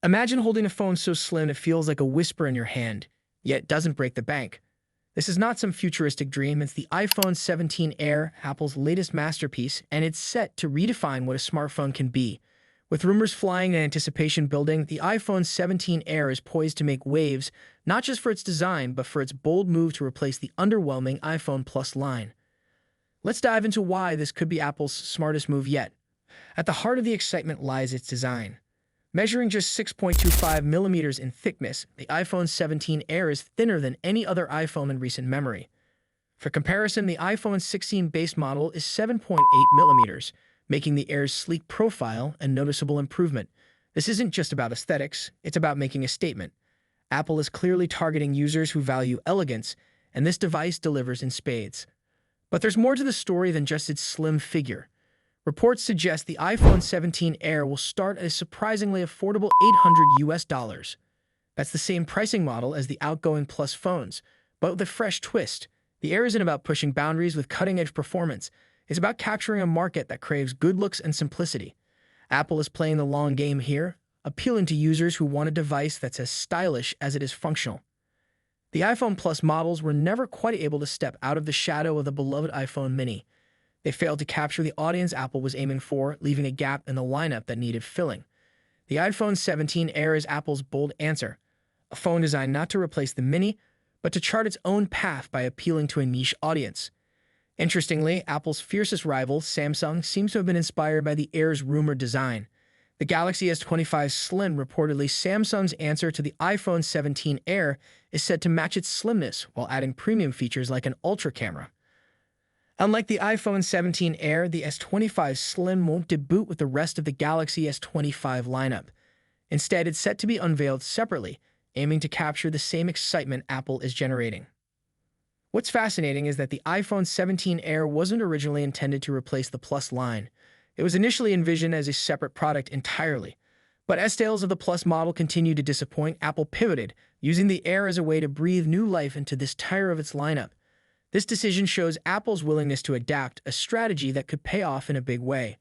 Imagine holding a phone so slim it feels like a whisper in your hand, yet doesn't break the bank. This is not some futuristic dream, it's the iPhone 17 Air, Apple's latest masterpiece, and it's set to redefine what a smartphone can be. With rumors flying and anticipation building, the iPhone 17 Air is poised to make waves, not just for its design, but for its bold move to replace the underwhelming iPhone Plus line. Let's dive into why this could be Apple's smartest move yet. At the heart of the excitement lies its design. Measuring just 6.25 millimeters in thickness, the iPhone 17 Air is thinner than any other iPhone in recent memory. For comparison, the iPhone 16 base model is 7.8 millimeters, making the Air's sleek profile a noticeable improvement. This isn't just about aesthetics, it's about making a statement. Apple is clearly targeting users who value elegance, and this device delivers in spades. But there's more to the story than just its slim figure. Reports suggest the iPhone 17 Air will start at a surprisingly affordable $800. That's the same pricing model as the outgoing Plus phones, but with a fresh twist. The Air isn't about pushing boundaries with cutting-edge performance. It's about capturing a market that craves good looks and simplicity. Apple is playing the long game here, appealing to users who want a device that's as stylish as it is functional. The iPhone Plus models were never quite able to step out of the shadow of the beloved iPhone mini. They failed to capture the audience Apple was aiming for, leaving a gap in the lineup that needed filling. The iPhone 17 Air is Apple's bold answer, a phone designed not to replace the Mini, but to chart its own path by appealing to a niche audience. Interestingly, Apple's fiercest rival, Samsung, seems to have been inspired by the Air's rumored design. The Galaxy S25 Slim, reportedly Samsung's answer to the iPhone 17 Air, is said to match its slimness while adding premium features like an ultra camera. Unlike the iPhone 17 Air, the S25 Slim won't debut with the rest of the Galaxy S25 lineup. Instead, it's set to be unveiled separately, aiming to capture the same excitement Apple is generating. What's fascinating is that the iPhone 17 Air wasn't originally intended to replace the Plus line. It was initially envisioned as a separate product entirely. But as sales of the Plus model continued to disappoint, Apple pivoted, using the Air as a way to breathe new life into this tier of its lineup. This decision shows Apple's willingness to adapt, a strategy that could pay off in a big way.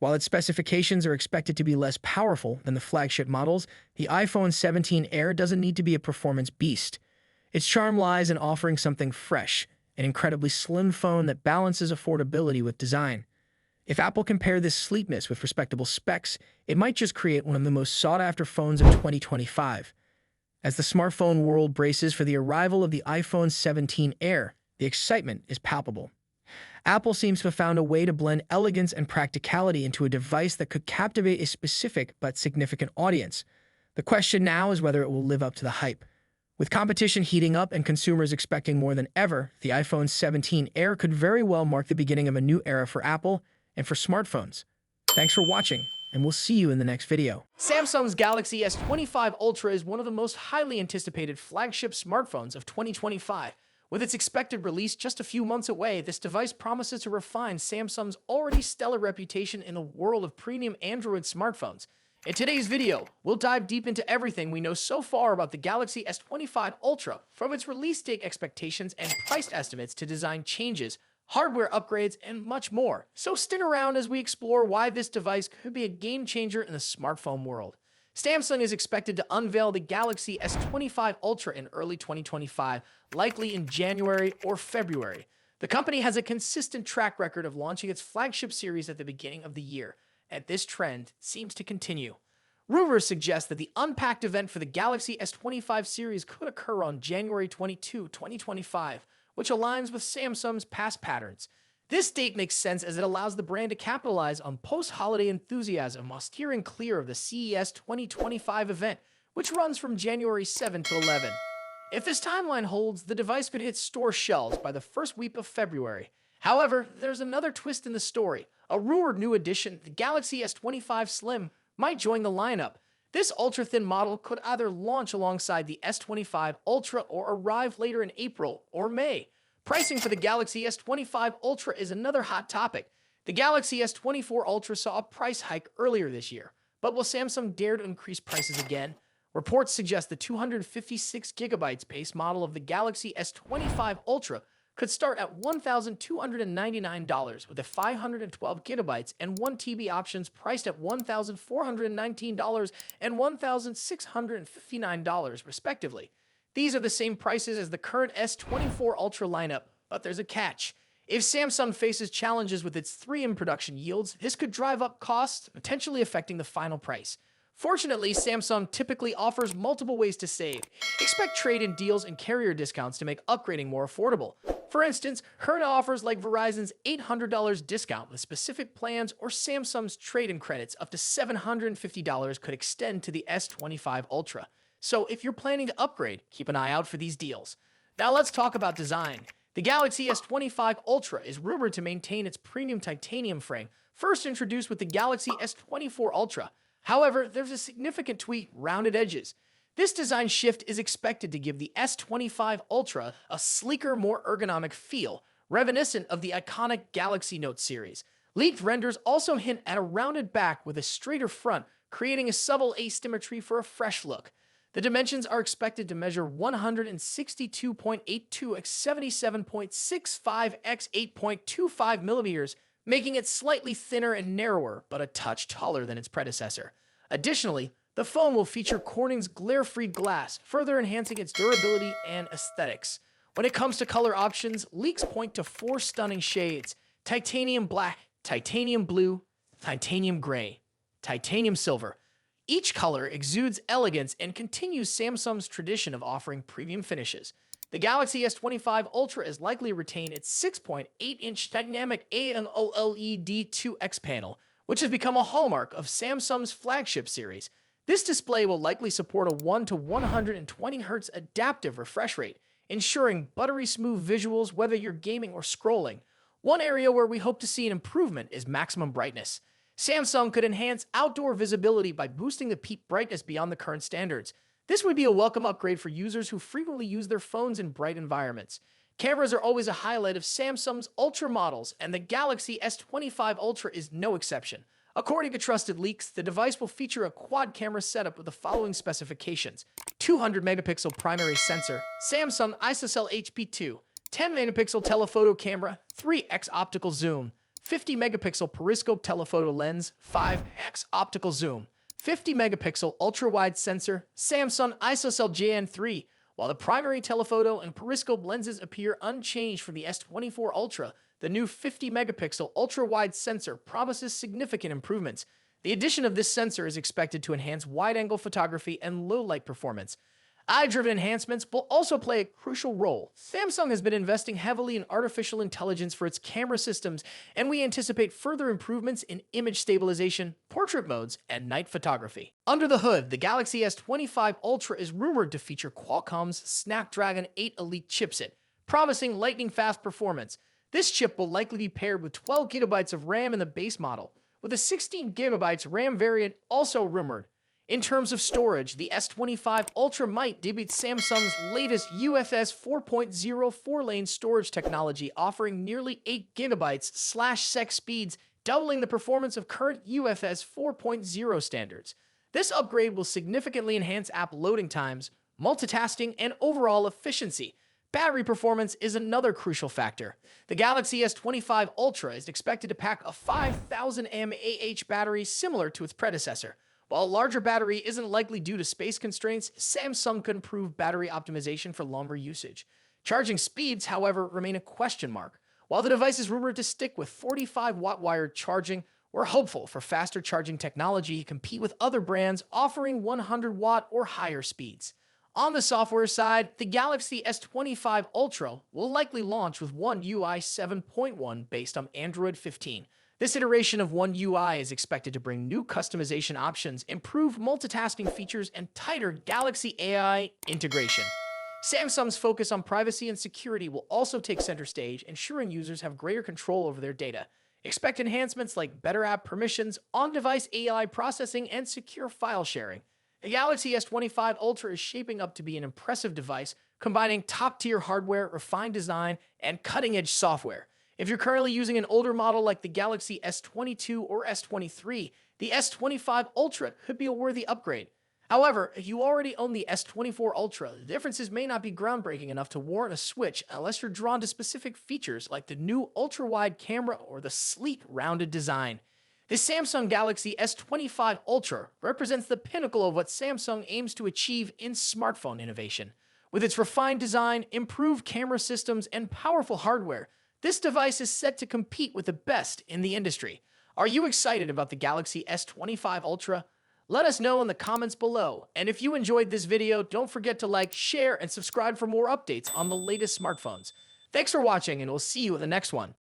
While its specifications are expected to be less powerful than the flagship models, the iPhone 17 Air doesn't need to be a performance beast. Its charm lies in offering something fresh, an incredibly slim phone that balances affordability with design. If Apple compared this sleekness with respectable specs, it might just create one of the most sought-after phones of 2025. As the smartphone world braces for the arrival of the iPhone 17 Air, the excitement is palpable. Apple seems to have found a way to blend elegance and practicality into a device that could captivate a specific but significant audience. The question now is whether it will live up to the hype. With competition heating up and consumers expecting more than ever, the iPhone 17 Air could very well mark the beginning of a new era for Apple and for smartphones. Thanks for watching, and we'll see you in the next video. Samsung's Galaxy S25 Ultra is one of the most highly anticipated flagship smartphones of 2025. With its expected release just a few months away, this device promises to refine Samsung's already stellar reputation in the world of premium Android smartphones. In today's video, we'll dive deep into everything we know so far about the Galaxy S25 Ultra, from its release date expectations and price estimates to design changes, hardware upgrades, and much more. So stick around as we explore why this device could be a game changer in the smartphone world. Samsung is expected to unveil the Galaxy S25 Ultra in early 2025, likely in January or February. The company has a consistent track record of launching its flagship series at the beginning of the year, and this trend seems to continue. Rumors suggest that the Unpacked event for the Galaxy S25 series could occur on January 22, 2025, which aligns with Samsung's past patterns. This date makes sense as it allows the brand to capitalize on post-holiday enthusiasm while steering clear of the CES 2025 event, which runs from January 7 to 11. If this timeline holds, the device could hit store shelves by the first week of February. However, there's another twist in the story. A rumored new addition, the Galaxy S25 Slim, might join the lineup. This ultra-thin model could either launch alongside the S25 Ultra or arrive later in April or May. Pricing for the Galaxy S25 Ultra is another hot topic. The Galaxy S24 Ultra saw a price hike earlier this year, but will Samsung dare to increase prices again? Reports suggest the 256GB base model of the Galaxy S25 Ultra could start at $1,299 with a 512 gigabytes and 1 TB options priced at $1,419 and $1,659 respectively. These are the same prices as the current S24 Ultra lineup, but there's a catch. If Samsung faces challenges with its 3M production yields, this could drive up costs, potentially affecting the final price. Fortunately, Samsung typically offers multiple ways to save. Expect trade-in deals and carrier discounts to make upgrading more affordable. For instance, current offers like Verizon's $800 discount with specific plans or Samsung's trade-in credits up to $750 could extend to the S25 Ultra. So if you're planning to upgrade, keep an eye out for these deals. Now let's talk about design. The Galaxy S25 Ultra is rumored to maintain its premium titanium frame, first introduced with the Galaxy S24 Ultra. However, there's a significant tweak: rounded edges. This design shift is expected to give the S25 Ultra a sleeker, more ergonomic feel, reminiscent of the iconic Galaxy Note series. Leaked renders also hint at a rounded back with a straighter front, creating a subtle asymmetry for a fresh look. The dimensions are expected to measure 162.82 x 77.65 x 8.25 millimeters, making it slightly thinner and narrower, but a touch taller than its predecessor. Additionally, the phone will feature Corning's glare-free glass, further enhancing its durability and aesthetics. When it comes to color options, leaks point to 4 stunning shades: titanium black, titanium blue, titanium gray, titanium silver. Each color exudes elegance and continues Samsung's tradition of offering premium finishes. The Galaxy S25 Ultra is likely to retain its 6.8-inch dynamic AMOLED 2X panel, which has become a hallmark of Samsung's flagship series. This display will likely support a 1 to 120 Hz adaptive refresh rate, ensuring buttery-smooth visuals whether you're gaming or scrolling. One area where we hope to see an improvement is maximum brightness. Samsung could enhance outdoor visibility by boosting the peak brightness beyond the current standards. This would be a welcome upgrade for users who frequently use their phones in bright environments. Cameras are always a highlight of Samsung's Ultra models, and the Galaxy S25 Ultra is no exception. According to trusted leaks, the device will feature a quad-camera setup with the following specifications: 200-megapixel primary sensor, Samsung ISOCELL HP2, 10-megapixel telephoto camera, 3x optical zoom, 50-megapixel periscope telephoto lens, 5x optical zoom, 50-megapixel ultra-wide sensor, Samsung ISOCELL JN3. While the primary telephoto and periscope lenses appear unchanged from the S24 Ultra, the new 50-megapixel ultra-wide sensor promises significant improvements. The addition of this sensor is expected to enhance wide-angle photography and low-light performance. Eye-driven enhancements will also play a crucial role. Samsung has been investing heavily in artificial intelligence for its camera systems, and we anticipate further improvements in image stabilization, portrait modes, and night photography. Under the hood, the Galaxy S25 Ultra is rumored to feature Qualcomm's Snapdragon 8 Elite chipset, promising lightning-fast performance. This chip will likely be paired with 12 GB of RAM in the base model, with a 16 GB RAM variant also rumored. In terms of storage, the S25 Ultra might debut Samsung's latest UFS 4.0 4-lane storage technology, offering nearly 8 GB/sec speeds, doubling the performance of current UFS 4.0 standards. This upgrade will significantly enhance app loading times, multitasking, and overall efficiency. Battery performance is another crucial factor. The Galaxy S25 Ultra is expected to pack a 5,000 mAh battery similar to its predecessor. While a larger battery isn't likely due to space constraints, Samsung could improve battery optimization for longer usage. Charging speeds, however, remain a question mark. While the device is rumored to stick with 45-watt wired charging, we're hopeful for faster charging technology to compete with other brands offering 100-watt or higher speeds. On the software side, the Galaxy S25 Ultra will likely launch with One UI 7.1 based on Android 15. This iteration of One UI is expected to bring new customization options, improved multitasking features, and tighter Galaxy AI integration. Samsung's focus on privacy and security will also take center stage, ensuring users have greater control over their data. Expect enhancements like better app permissions, on-device AI processing, and secure file sharing. The Galaxy S25 Ultra is shaping up to be an impressive device, combining top-tier hardware, refined design, and cutting-edge software. If you're currently using an older model like the Galaxy S22 or S23, the S25 Ultra could be a worthy upgrade. However, if you already own the S24 Ultra, the differences may not be groundbreaking enough to warrant a switch unless you're drawn to specific features like the new ultra-wide camera or the sleek, rounded design. The Samsung Galaxy S25 Ultra represents the pinnacle of what Samsung aims to achieve in smartphone innovation. With its refined design, improved camera systems, and powerful hardware, this device is set to compete with the best in the industry. Are you excited about the Galaxy S25 Ultra? Let us know in the comments below. And if you enjoyed this video, don't forget to like, share, and subscribe for more updates on the latest smartphones. Thanks for watching, and we'll see you in the next one.